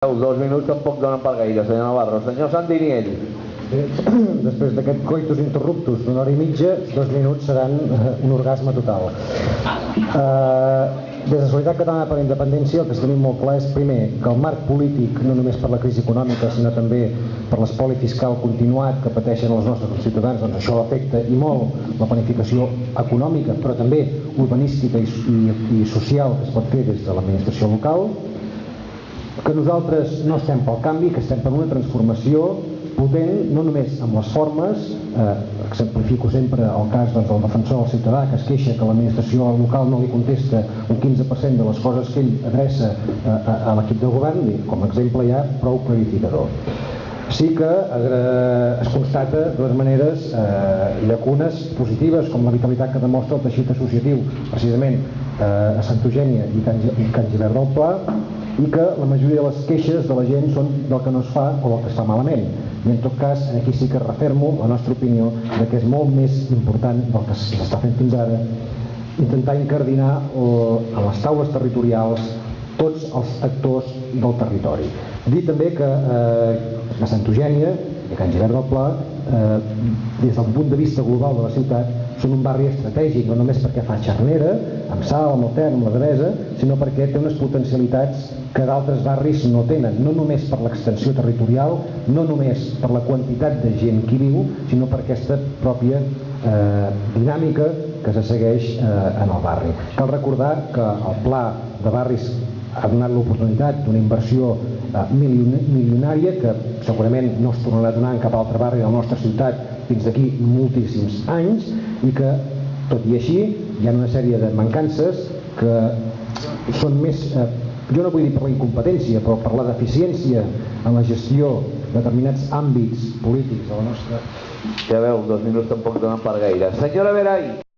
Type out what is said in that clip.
2 minuts tampoc donen per gaire, senyor Navarro. Senyor Santiniell. Després d'aquest coitus interruptus d'una hora i mitja, 2 minuts seran un orgasme total. Des de Solidaritat Catalana per la Independència el que tenim molt clar és, primer, que el marc polític, no només per la crisi econòmica, sinó també per l'espoli fiscal continuat que pateixen els nostres ciutadans, doncs això afecta i molt la planificació econòmica, però també urbanística i social que es pot fer des de l'administració local, que nosaltres no estem pel canvi, que estem per una transformació potent, no només amb les formes. Exemplifico sempre el cas del defensor del ciutadà que es queixa que l'administració local no li contesta un 15% de les coses que ell adreça a l'equip de govern, i com a exemple ja prou clarificador. Sí que es constata de les maneres llacunes positives, com la vitalitat que demostra el teixit associatiu, precisament a Santa Eugènia i Can Gibert del Pla, i que la majoria de les queixes de la gent són del que no es fa o del que es fa malament. I en tot cas, aquí sí que refermo la nostra opinió de que és molt més important del que s'està fent fins ara intentar incardinar a les taules territorials tots els actors del territori. Dir també que a Santa Eugènia i a Can Gibert del Pla, des del punt de vista global de la ciutat, són un barri estratègic, no només perquè fa xarnera, amb Salt, amb el Ter, amb la Devesa, sinó perquè té unes potencialitats que d'altres barris no tenen, no només per l'extensió territorial, no només per la quantitat de gent que hi viu, sinó per aquesta pròpia dinàmica que se segueix en el barri. Cal recordar que el pla de barris ha donat l'oportunitat d'una inversió milionària que segurament no es tornarà a donar en cap altre barri de la nostra ciutat fins d'aquí moltíssims anys, i que, tot i així, hi ha una sèrie de mancances que són més, jo no vull dir per la incompetència, però per la deficiència en la gestió de determinats àmbits polítics de la nostra... Ja veu, 2 minuts tampoc donen per gaire. Senyora Veray.